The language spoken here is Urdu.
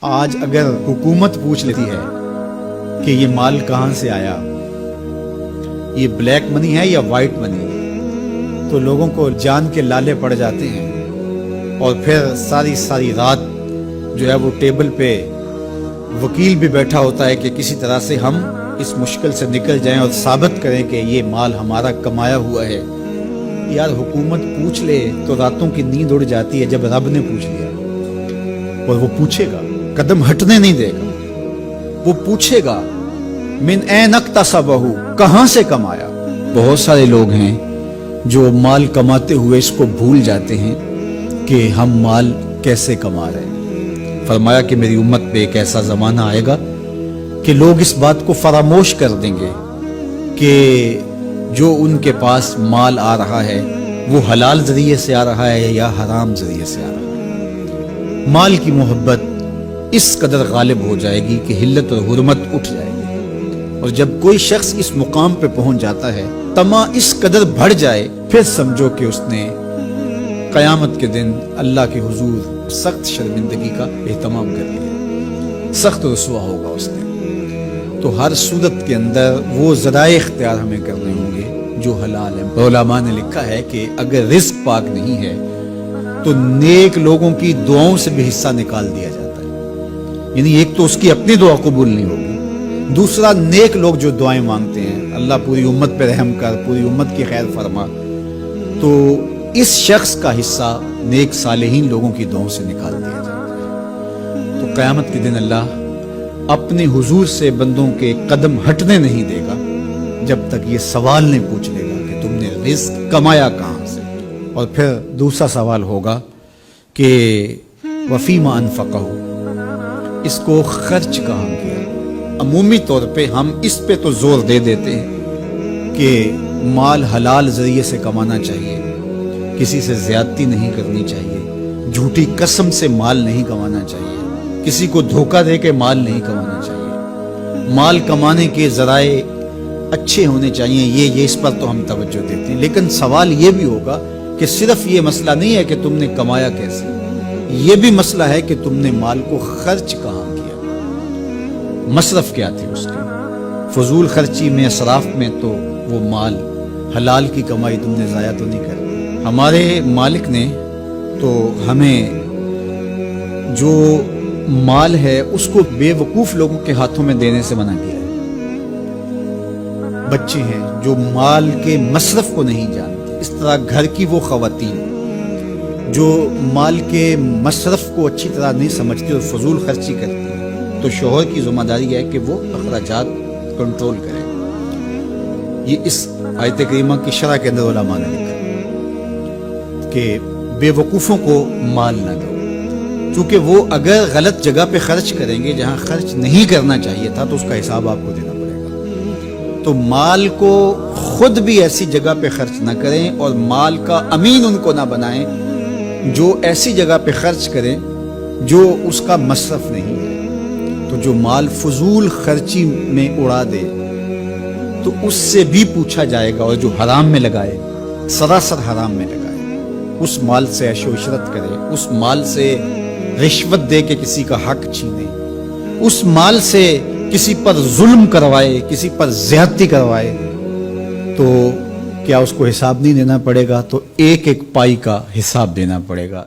آج اگر حکومت پوچھ لیتی ہے کہ یہ مال کہاں سے آیا، یہ بلیک منی ہے یا وائٹ منی، تو لوگوں کو جان کے لالے پڑ جاتے ہیں اور پھر ساری رات جو ہے وہ ٹیبل پہ وکیل بھی بیٹھا ہوتا ہے کہ کسی طرح سے ہم اس مشکل سے نکل جائیں اور ثابت کریں کہ یہ مال ہمارا کمایا ہوا ہے۔ یار حکومت پوچھ لے تو راتوں کی نیند اڑ جاتی ہے جب رب نے پوچھ لیا، اور وہ پوچھے گا، قدم ہٹنے نہیں دے گا، وہ پوچھے گا من این اکتسبہ، کہاں سے کمایا۔ بہت سارے لوگ ہیں جو مال کماتے ہوئے اس کو بھول جاتے ہیں کہ ہم مال کیسے کما رہے ہیں۔ فرمایا کہ میری امت پہ ایک ایسا زمانہ آئے گا کہ لوگ اس بات کو فراموش کر دیں گے کہ جو ان کے پاس مال آ رہا ہے وہ حلال ذریعے سے آ رہا ہے یا حرام ذریعے سے آ رہا ہے۔ مال کی محبت اس قدر غالب ہو جائے گی کہ حلت اور حرمت اٹھ جائے گی، اور جب کوئی شخص اس مقام پہ پہنچ جاتا ہے، طمع اس قدر بڑھ جائے، پھر سمجھو کہ اس نے قیامت کے دن اللہ کے حضور سخت شرمندگی کا اہتمام کر لیا، سخت رسوا ہوگا اس نے۔ تو ہر صورت کے اندر وہ ذرائع اختیار ہمیں کرنے ہوں گے جو حلال ہیں۔ علماء نے لکھا ہے کہ اگر رزق پاک نہیں ہے تو نیک لوگوں کی دعاؤں سے بھی حصہ نکال دیا جاتا ہے، یعنی ایک تو اس کی اپنی دعا قبول نہیں ہوگی، دوسرا نیک لوگ جو دعائیں مانگتے ہیں، اللہ پوری امت پہ رحم کر، پوری امت کی خیر فرما، تو اس شخص کا حصہ نیک صالحین لوگوں کی دعاؤں سے نکال دیا جاتا ہے۔ تو قیامت کے دن اللہ اپنے حضور سے بندوں کے قدم ہٹنے نہیں دے گا جب تک یہ سوال نہیں پوچھ لے گا کہ تم نے رزق کمایا کہاں سے، اور پھر دوسرا سوال ہوگا کہ وفیما انفقہ، اس کو خرچ کہاں کیا۔ عمومی طور پہ ہم اس پہ تو زور دے دیتے ہیں کہ مال حلال ذریعے سے کمانا چاہیے، کسی سے زیادتی نہیں کرنی چاہیے، جھوٹی قسم سے مال نہیں کمانا چاہیے، کسی کو دھوکہ دے کے مال نہیں کمانا چاہیے، مال کمانے کے ذرائع اچھے ہونے چاہیے، یہ اس پر تو ہم توجہ دیتے ہیں۔ لیکن سوال یہ بھی ہوگا کہ صرف یہ مسئلہ نہیں ہے کہ تم نے کمایا کیسے، یہ بھی مسئلہ ہے کہ تم نے مال کو خرچ کہاں کیا، مصرف کیا تھی اس کی۔ فضول خرچی میں، اسراف میں تو وہ مال حلال کی کمائی تم نے ضائع تو نہیں کر۔ ہمارے مالک نے تو ہمیں جو مال ہے اس کو بے وقوف لوگوں کے ہاتھوں میں دینے سے منع کیا ہے۔ بچے ہیں جو مال کے مصرف کو نہیں جانتے، اس طرح گھر کی وہ خواتین جو مال کے مصرف کو اچھی طرح نہیں سمجھتی اور فضول خرچی کرتی ہیں، تو شوہر کی ذمہ داری ہے کہ وہ اخراجات کنٹرول کرے۔ یہ اس آیت کریمہ کی شرح کے اندر علماء نے لکھا کہ بے وقوفوں کو مال نہ دو، چونکہ وہ اگر غلط جگہ پہ خرچ کریں گے جہاں خرچ نہیں کرنا چاہیے تھا تو اس کا حساب آپ کو دینا پڑے گا۔ تو مال کو خود بھی ایسی جگہ پہ خرچ نہ کریں، اور مال کا امین ان کو نہ بنائیں جو ایسی جگہ پہ خرچ کریں جو اس کا مصرف نہیں ہے۔ تو جو مال فضول خرچی میں اڑا دے تو اس سے بھی پوچھا جائے گا، اور جو حرام میں لگائے، سراسر حرام میں لگائے، اس مال سے عیش و عشرت کرے، اس مال سے رشوت دے کے کسی کا حق چھینے، اس مال سے کسی پر ظلم کروائے، کسی پر زیادتی کروائے، تو کیا اس کو حساب نہیں دینا پڑے گا؟ تو ایک ایک پائی کا حساب دینا پڑے گا۔